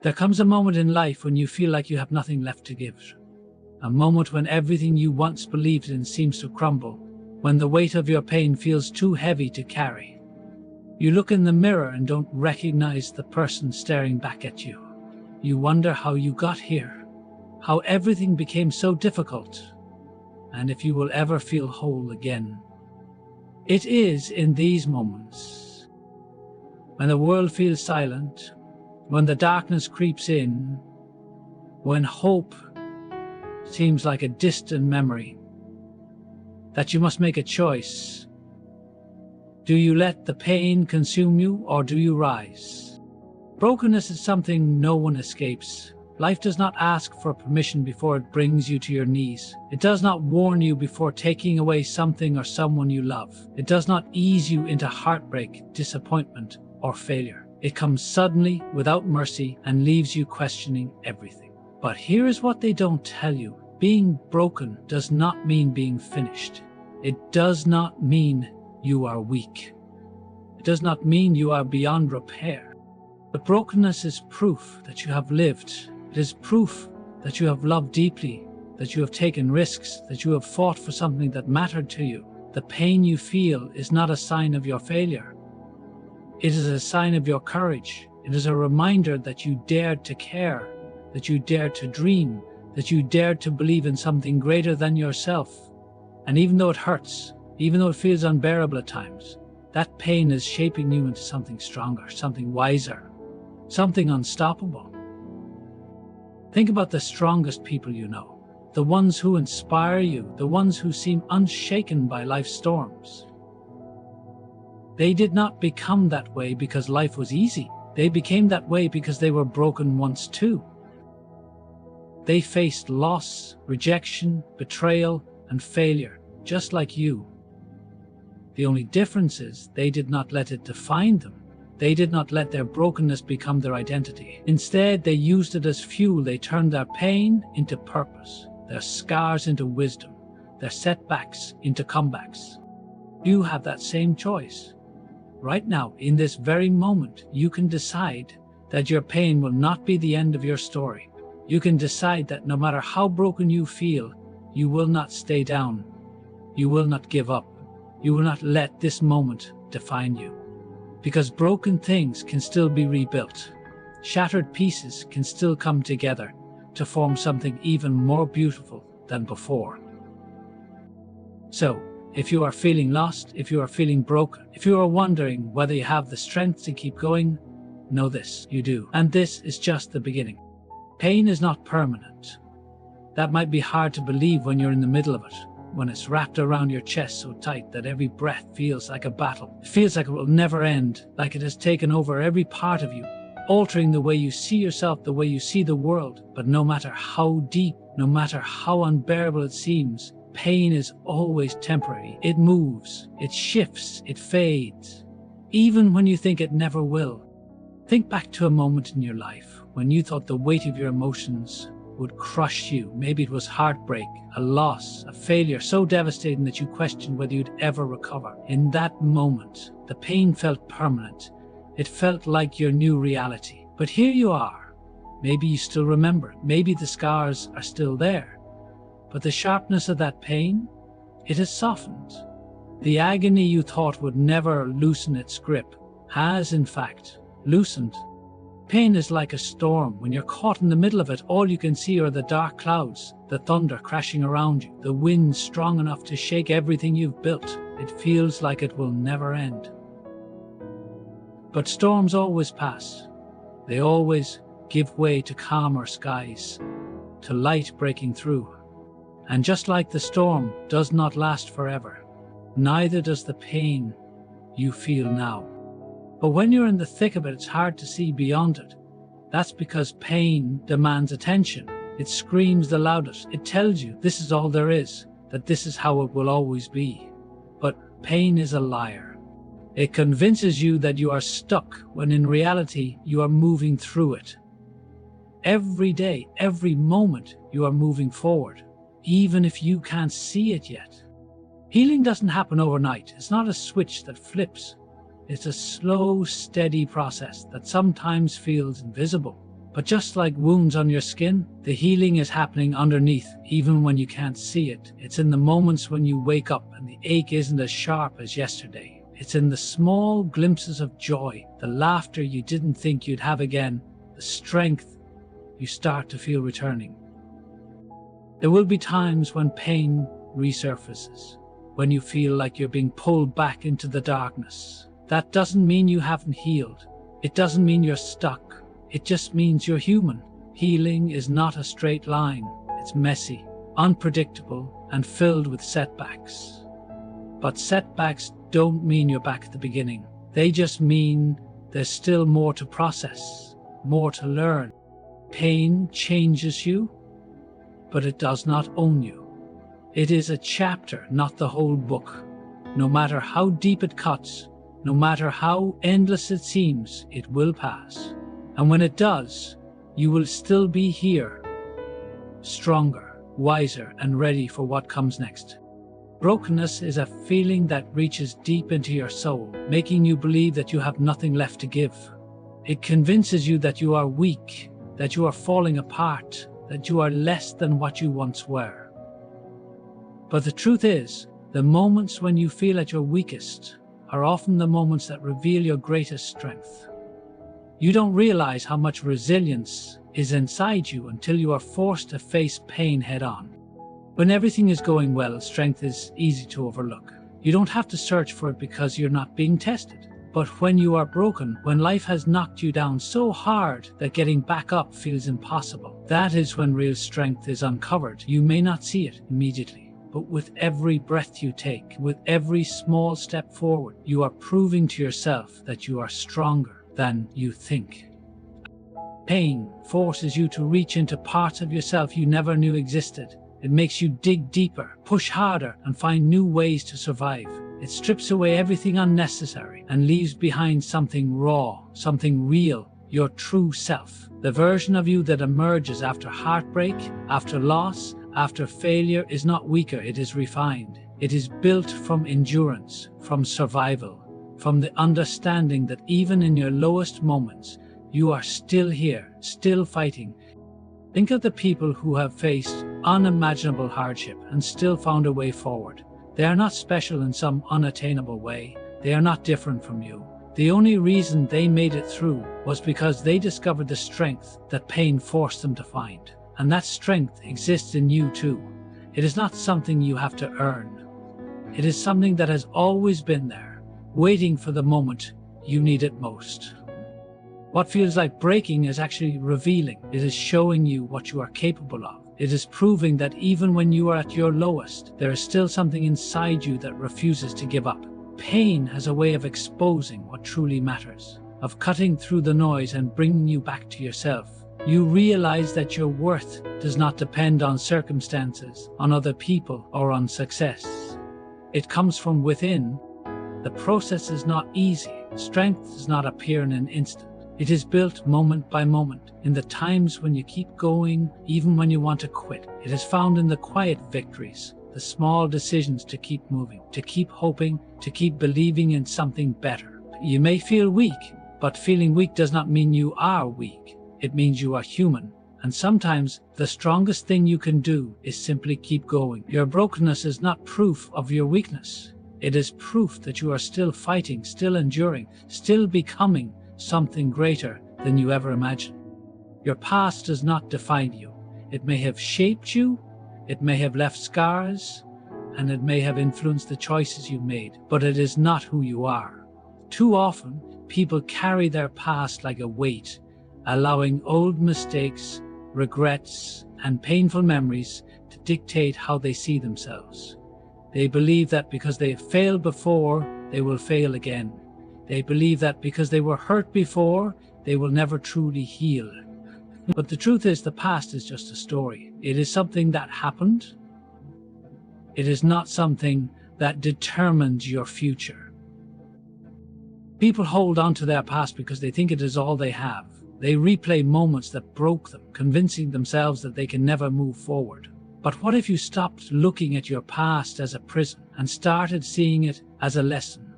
There comes a moment in life when you feel like you have nothing left to give. A moment when everything you once believed in seems to crumble, when the weight of your pain feels too heavy to carry. You look in the mirror and don't recognize the person staring back at you. You wonder how you got here, how everything became so difficult, and if you will ever feel whole again. It is in these moments, when the world feels silent, when the darkness creeps in, when hope seems like a distant memory, that you must make a choice. Do you let the pain consume you, or do you rise? Brokenness is something no one escapes. Life does not ask for permission before it brings you to your knees. It does not warn you before taking away something or someone you love. It does not ease you into heartbreak, disappointment, or failure. It comes suddenly, without mercy, and leaves you questioning everything. But here is what they don't tell you. Being broken does not mean being finished. It does not mean you are weak. It does not mean you are beyond repair. But brokenness is proof that you have lived. It is proof that you have loved deeply, that you have taken risks, that you have fought for something that mattered to you. The pain you feel is not a sign of your failure. It is a sign of your courage. It is a reminder that you dared to care, that you dared to dream, that you dared to believe in something greater than yourself. And even though it hurts, even though it feels unbearable at times, that pain is shaping you into something stronger, something wiser, something unstoppable. Think about the strongest people you know, the ones who inspire you, the ones who seem unshaken by life's storms. They did not become that way because life was easy. They became that way because they were broken once too. They faced loss, rejection, betrayal, and failure, just like you. The only difference is they did not let it define them. They did not let their brokenness become their identity. Instead, they used it as fuel. They turned their pain into purpose, their scars into wisdom, their setbacks into comebacks. You have that same choice. Right now, in this very moment, you can decide that your pain will not be the end of your story. You can decide that no matter how broken you feel, you will not stay down. You will not give up. You will not let this moment define you. Because broken things can still be rebuilt. Shattered pieces can still come together to form something even more beautiful than before. So, if you are feeling lost, if you are feeling broken, if you are wondering whether you have the strength to keep going, know this, you do. And this is just the beginning. Pain is not permanent. That might be hard to believe when you're in the middle of it, when it's wrapped around your chest so tight that every breath feels like a battle. It feels like it will never end, like it has taken over every part of you, altering the way you see yourself, the way you see the world. But no matter how deep, no matter how unbearable it seems, pain is always temporary. It moves, it shifts, it fades, even when you think it never will. Think back to a moment in your life when you thought the weight of your emotions would crush you. Maybe it was heartbreak, a loss, a failure so devastating that you questioned whether you'd ever recover. In that moment, the pain felt permanent. It felt like your new reality. But here you are. Maybe you still remember it. Maybe the scars are still there. But the sharpness of that pain, it has softened. The agony you thought would never loosen its grip has, in fact, loosened. Pain is like a storm. When you're caught in the middle of it, all you can see are the dark clouds, the thunder crashing around you, the wind strong enough to shake everything you've built. It feels like it will never end. But storms always pass. They always give way to calmer skies, to light breaking through. And just like the storm does not last forever, neither does the pain you feel now. But when you're in the thick of it, it's hard to see beyond it. That's because pain demands attention. It screams the loudest. It tells you this is all there is, that this is how it will always be. But pain is a liar. It convinces you that you are stuck when in reality you are moving through it. Every day, every moment, you are moving forward, even if you can't see it yet. Healing doesn't happen overnight. It's not a switch that flips. It's a slow, steady process that sometimes feels invisible. But just like wounds on your skin, the healing is happening underneath, even when you can't see it. It's in the moments when you wake up and the ache isn't as sharp as yesterday. It's in the small glimpses of joy, the laughter you didn't think you'd have again, the strength you start to feel returning. There will be times when pain resurfaces, when you feel like you're being pulled back into the darkness. That doesn't mean you haven't healed. It doesn't mean you're stuck. It just means you're human. Healing is not a straight line. It's messy, unpredictable, and filled with setbacks. But setbacks don't mean you're back at the beginning. They just mean there's still more to process, more to learn. Pain changes you, but it does not own you. It is a chapter, not the whole book. No matter how deep it cuts, no matter how endless it seems, it will pass. And when it does, you will still be here, stronger, wiser, and ready for what comes next. Brokenness is a feeling that reaches deep into your soul, making you believe that you have nothing left to give. It convinces you that you are weak, that you are falling apart, that you are less than what you once were. But the truth is, the moments when you feel at your weakest are often the moments that reveal your greatest strength. You don't realize how much resilience is inside you until you are forced to face pain head on. When everything is going well, strength is easy to overlook. You don't have to search for it because you're not being tested. But when you are broken, when life has knocked you down so hard that getting back up feels impossible, that is when real strength is uncovered. You may not see it immediately, but with every breath you take, with every small step forward, you are proving to yourself that you are stronger than you think. Pain forces you to reach into parts of yourself you never knew existed. It makes you dig deeper, push harder, and find new ways to survive. It strips away everything unnecessary and leaves behind something raw, something real, your true self. The version of you that emerges after heartbreak, after loss, after failure is not weaker, it is refined. It is built from endurance, from survival, from the understanding that even in your lowest moments, you are still here, still fighting. Think of the people who have faced unimaginable hardship and still found a way forward. They are not special in some unattainable way. They are not different from you. The only reason they made it through was because they discovered the strength that pain forced them to find. And that strength exists in you too. It is not something you have to earn. It is something that has always been there, waiting for the moment you need it most. What feels like breaking is actually revealing. It is showing you what you are capable of. It is proving that even when you are at your lowest, there is still something inside you that refuses to give up. Pain has a way of exposing what truly matters, of cutting through the noise and bringing you back to yourself. You realize that your worth does not depend on circumstances, on other people, or on success. It comes from within. The process is not easy. Strength does not appear in an instant. It is built moment by moment, in the times when you keep going, even when you want to quit. It is found in the quiet victories, the small decisions to keep moving, to keep hoping, to keep believing in something better. You may feel weak, but feeling weak does not mean you are weak. It means you are human. And sometimes the strongest thing you can do is simply keep going. Your brokenness is not proof of your weakness. It is proof that you are still fighting, still enduring, still becoming something greater than you ever imagined. Your past does not define you. It may have shaped you, it may have left scars, and it may have influenced the choices you made, but it is not who you are. Too often, people carry their past like a weight, allowing old mistakes, regrets, and painful memories to dictate how they see themselves. They believe that because they have failed before, they will fail again. They believe that because they were hurt before, they will never truly heal. But the truth is, the past is just a story. It is something that happened. It is not something that determines your future. People hold on to their past because they think it is all they have. They replay moments that broke them, convincing themselves that they can never move forward. But what if you stopped looking at your past as a prison and started seeing it as a lesson?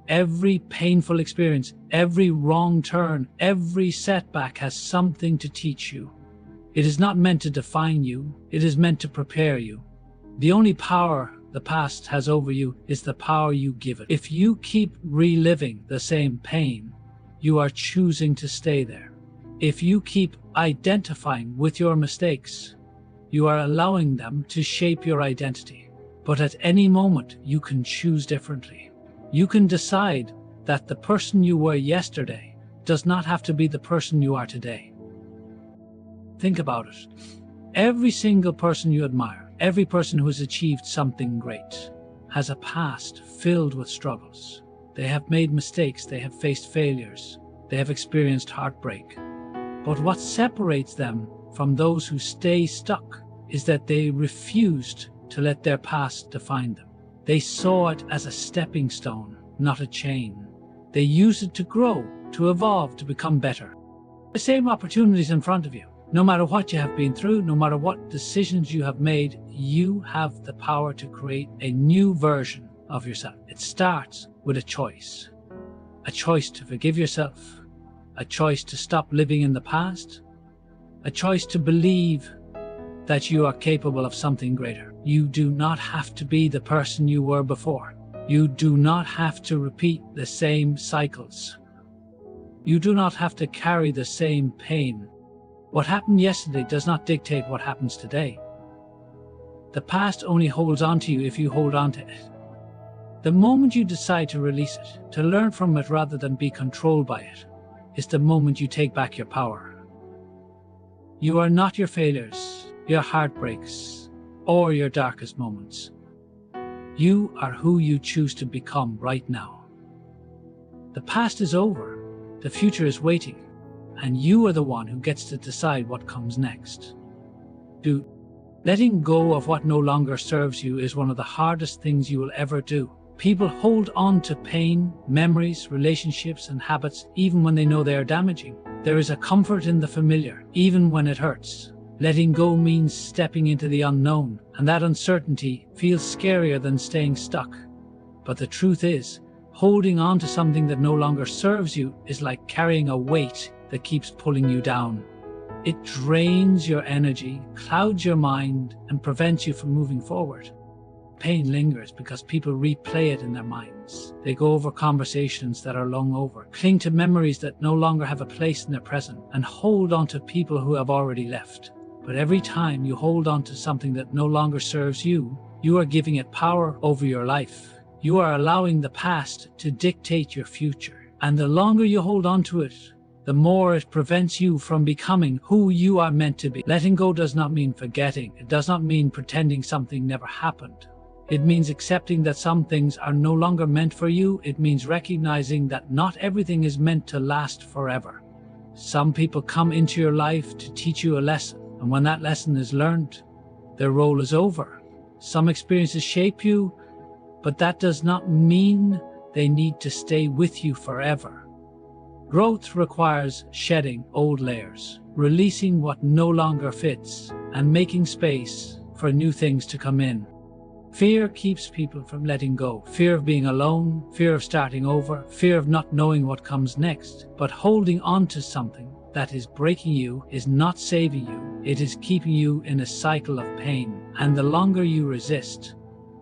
Every painful experience, every wrong turn, every setback has something to teach you. It is not meant to define you, it is meant to prepare you. The only power the past has over you is the power you give it. If you keep reliving the same pain, you are choosing to stay there. If you keep identifying with your mistakes, you are allowing them to shape your identity. But at any moment, you can choose differently. You can decide that the person you were yesterday does not have to be the person you are today. Think about it. Every single person you admire, every person who has achieved something great, has a past filled with struggles. They have made mistakes, they have faced failures, they have experienced heartbreak. But what separates them from those who stay stuck is that they refused to let their past define them. They saw it as a stepping stone, not a chain. They used it to grow, to evolve, to become better. The same opportunities in front of you. No matter what you have been through, no matter what decisions you have made, you have the power to create a new version of yourself. It starts with a choice to forgive yourself, a choice to stop living in the past, a choice to believe that you are capable of something greater. You do not have to be the person you were before. You do not have to repeat the same cycles. You do not have to carry the same pain. What happened yesterday does not dictate what happens today. The past only holds on to you if you hold on to it. The moment you decide to release it, to learn from it rather than be controlled by it, is the moment you take back your power. You are not your failures, your heartbreaks, or your darkest moments. You are who you choose to become right now. The past is over, the future is waiting, and you are the one who gets to decide what comes next. Letting go of what no longer serves you is one of the hardest things you will ever do. People hold on to pain, memories, relationships, and habits even when they know they are damaging. There is a comfort in the familiar, even when it hurts. Letting go means stepping into the unknown, and that uncertainty feels scarier than staying stuck. But the truth is, holding on to something that no longer serves you is like carrying a weight that keeps pulling you down. It drains your energy, clouds your mind, and prevents you from moving forward. Pain lingers because people replay it in their minds. They go over conversations that are long over, cling to memories that no longer have a place in their present, and hold on to people who have already left. But every time you hold on to something that no longer serves you, you are giving it power over your life. You are allowing the past to dictate your future. And the longer you hold on to it, the more it prevents you from becoming who you are meant to be. Letting go does not mean forgetting. It does not mean pretending something never happened. It means accepting that some things are no longer meant for you. It means recognizing that not everything is meant to last forever. Some people come into your life to teach you a lesson, and when that lesson is learned, their role is over. Some experiences shape you, but that does not mean they need to stay with you forever. Growth requires shedding old layers, releasing what no longer fits, and making space for new things to come in. Fear keeps people from letting go. Fear of being alone, fear of starting over, fear of not knowing what comes next. But holding on to something that is breaking you is not saving you. It is keeping you in a cycle of pain. And the longer you resist,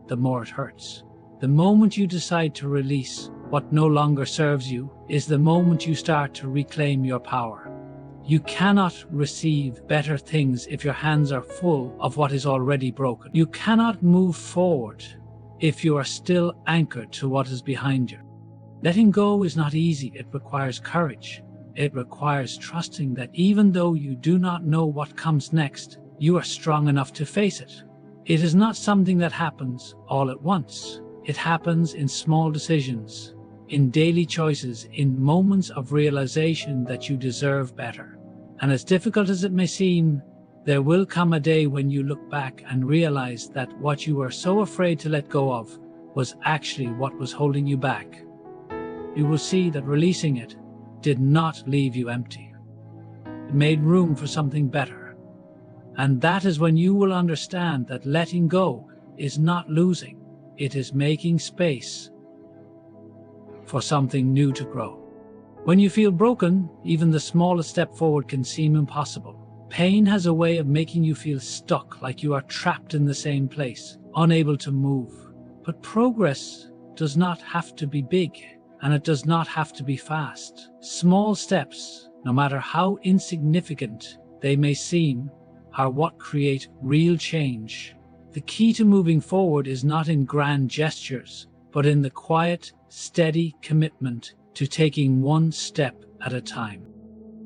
the more it hurts. The moment you decide to release what no longer serves you is the moment you start to reclaim your power. You cannot receive better things if your hands are full of what is already broken. You cannot move forward if you are still anchored to what is behind you. Letting go is not easy. It requires courage. It requires trusting that even though you do not know what comes next, you are strong enough to face it. It is not something that happens all at once. It happens in small decisions, in daily choices, in moments of realization that you deserve better. And as difficult as it may seem, there will come a day when you look back and realize that what you were so afraid to let go of was actually what was holding you back. You will see that releasing it did not leave you empty. It made room for something better. And that is when you will understand that letting go is not losing. It is making space. for something new to grow. When you feel broken, even the smallest step forward can seem impossible. Pain has a way of making you feel stuck, like you are trapped in the same place, unable to move. But progress does not have to be big, and it does not have to be fast. Small steps, no matter how insignificant they may seem, are what create real change. The key to moving forward is not in grand gestures, but in the quiet, steady commitment to taking one step at a time.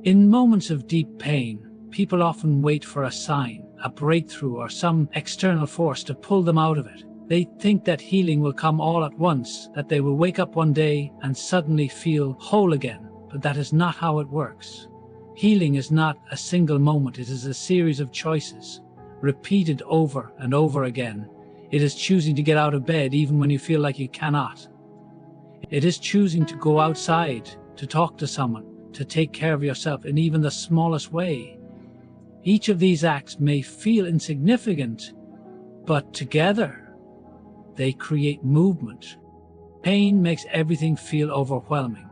In moments of deep pain, people often wait for a sign, a breakthrough, or some external force to pull them out of it. They think that healing will come all at once, that they will wake up one day and suddenly feel whole again, but that is not how it works. Healing is not a single moment, it is a series of choices, repeated over and over again. It is choosing to get out of bed even when you feel like you cannot. It is choosing to go outside, to talk to someone, to take care of yourself in even the smallest way. Each of these acts may feel insignificant, but together, they create movement. Pain makes everything feel overwhelming.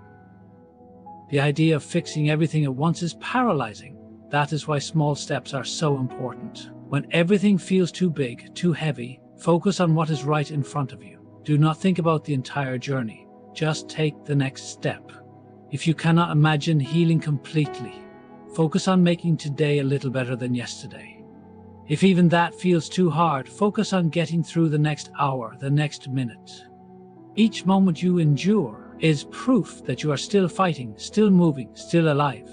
The idea of fixing everything at once is paralyzing. That is why small steps are so important. When everything feels too big, too heavy, focus on what is right in front of you. Do not think about the entire journey. Just take the next step. If you cannot imagine healing completely, focus on making today a little better than yesterday. If even that feels too hard, focus on getting through the next hour, the next minute. Each moment you endure is proof that you are still fighting, still moving, still alive.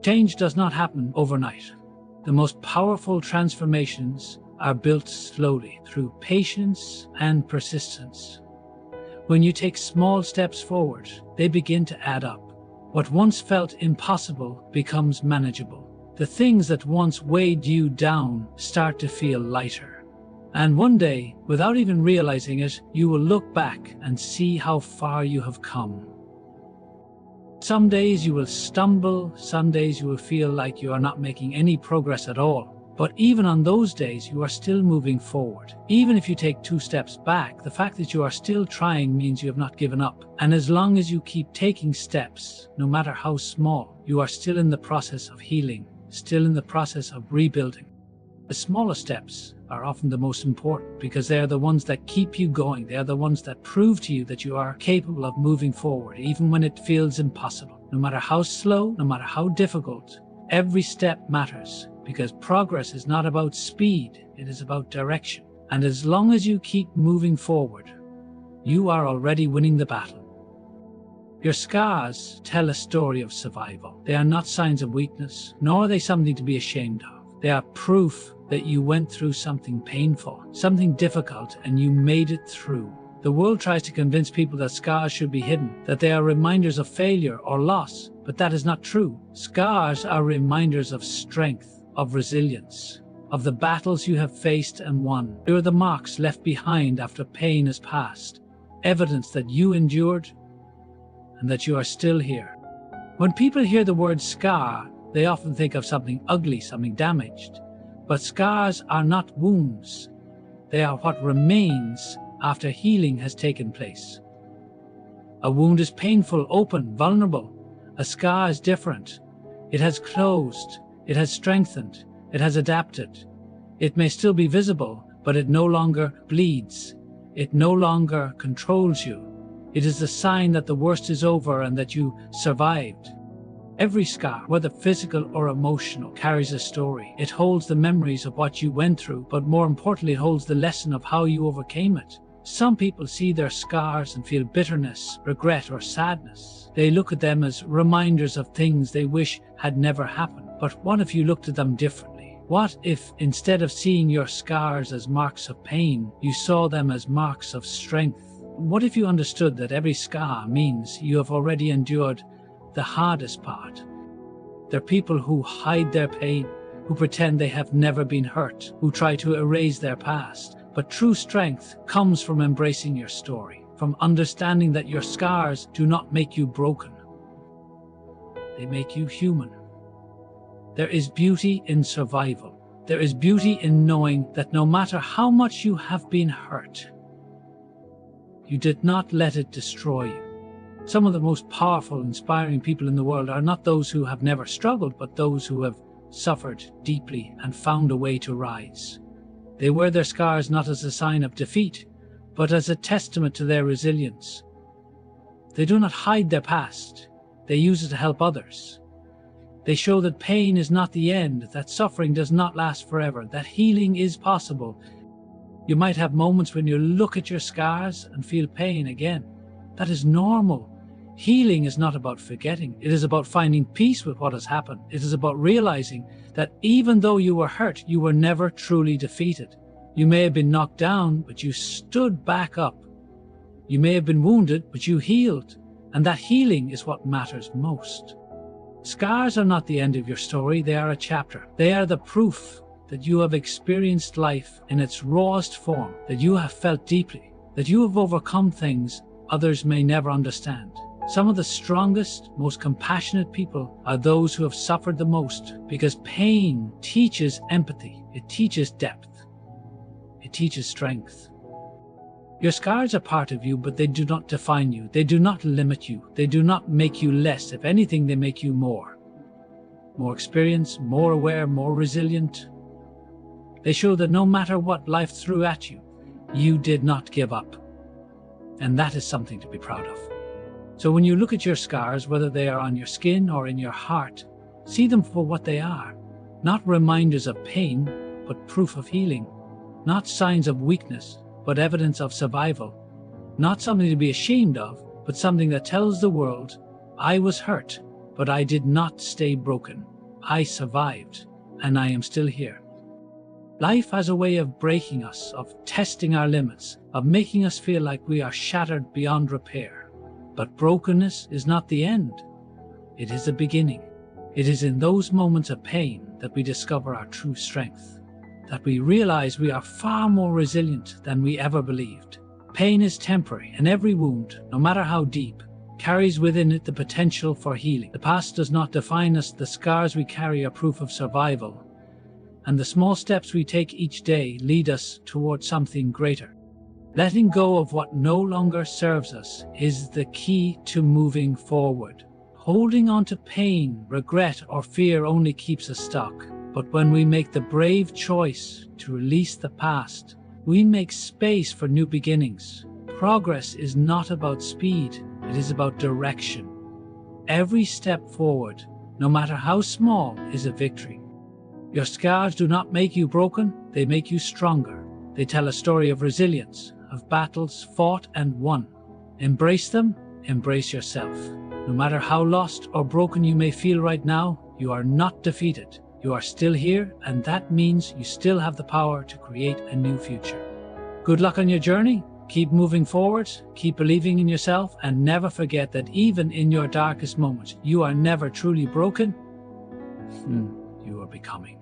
Change does not happen overnight. The most powerful transformations are built slowly through patience and persistence. When you take small steps forward, they begin to add up. What once felt impossible becomes manageable. The things that once weighed you down start to feel lighter. And one day, without even realizing it, you will look back and see how far you have come. Some days you will stumble, some days you will feel like you are not making any progress at all. But even on those days, you are still moving forward. Even if you take 2 steps back, the fact that you are still trying means you have not given up. And as long as you keep taking steps, no matter how small, you are still in the process of healing, still in the process of rebuilding. The smaller steps are often the most important because they are the ones that keep you going. They are the ones that prove to you that you are capable of moving forward, even when it feels impossible. No matter how slow, no matter how difficult, every step matters. Because progress is not about speed, it is about direction. And as long as you keep moving forward, you are already winning the battle. Your scars tell a story of survival. They are not signs of weakness, nor are they something to be ashamed of. They are proof that you went through something painful, something difficult, and you made it through. The world tries to convince people that scars should be hidden, that they are reminders of failure or loss, but that is not true. Scars are reminders of strength, of resilience, of the battles you have faced and won. They are the marks left behind after pain has passed, evidence that you endured and that you are still here. When people hear the word scar, they often think of something ugly, something damaged. But scars are not wounds. They are what remains after healing has taken place. A wound is painful, open, vulnerable. A scar is different. It has closed. It has strengthened, it has adapted. It may still be visible, but it no longer bleeds. It no longer controls you. It is the sign that the worst is over and that you survived. Every scar, whether physical or emotional, carries a story. It holds the memories of what you went through, but more importantly, it holds the lesson of how you overcame it. Some people see their scars and feel bitterness, regret, or sadness. They look at them as reminders of things they wish had never happened. But what if you looked at them differently? What if, instead of seeing your scars as marks of pain, you saw them as marks of strength? What if you understood that every scar means you have already endured the hardest part? There are people who hide their pain, who pretend they have never been hurt, who try to erase their past. But true strength comes from embracing your story, from understanding that your scars do not make you broken. They make you human. There is beauty in survival. There is beauty in knowing that no matter how much you have been hurt, you did not let it destroy you. Some of the most powerful, inspiring people in the world are not those who have never struggled, but those who have suffered deeply and found a way to rise. They wear their scars not as a sign of defeat, but as a testament to their resilience. They do not hide their past, they use it to help others. They show that pain is not the end, that suffering does not last forever, that healing is possible. You might have moments when you look at your scars and feel pain again. That is normal. Healing is not about forgetting. It is about finding peace with what has happened. It is about realizing that even though you were hurt, you were never truly defeated. You may have been knocked down, but you stood back up. You may have been wounded, but you healed. And that healing is what matters most. Scars are not the end of your story, they are a chapter. They are the proof that you have experienced life in its rawest form, that you have felt deeply, that you have overcome things others may never understand. Some of the strongest, most compassionate people are those who have suffered the most, because pain teaches empathy, it teaches depth, it teaches strength. Your scars are part of you, but they do not define you. They do not limit you. They do not make you less. If anything, they make you more. More experienced, more aware, more resilient. They show that no matter what life threw at you, you did not give up. And that is something to be proud of. So when you look at your scars, whether they are on your skin or in your heart, see them for what they are. Not reminders of pain, but proof of healing. Not signs of weakness, but evidence of survival. Not something to be ashamed of, but something that tells the world, I was hurt, but I did not stay broken. I survived, and I am still here. Life has a way of breaking us, of testing our limits, of making us feel like we are shattered beyond repair. But brokenness is not the end. It is the beginning. It is in those moments of pain that we discover our true strength, that we realize we are far more resilient than we ever believed. Pain is temporary, and every wound, no matter how deep, carries within it the potential for healing. The past does not define us. The scars we carry are proof of survival, and the small steps we take each day lead us towards something greater. Letting go of what no longer serves us is the key to moving forward. Holding on to pain, regret, or fear only keeps us stuck. But when we make the brave choice to release the past, we make space for new beginnings. Progress is not about speed, it is about direction. Every step forward, no matter how small, is a victory. Your scars do not make you broken, they make you stronger. They tell a story of resilience, of battles fought and won. Embrace them, embrace yourself. No matter how lost or broken you may feel right now, you are not defeated. You are still here, and that means you still have the power to create a new future. Good luck on your journey. Keep moving forward, keep believing in yourself, and never forget that even in your darkest moments, you are never truly broken. You are becoming.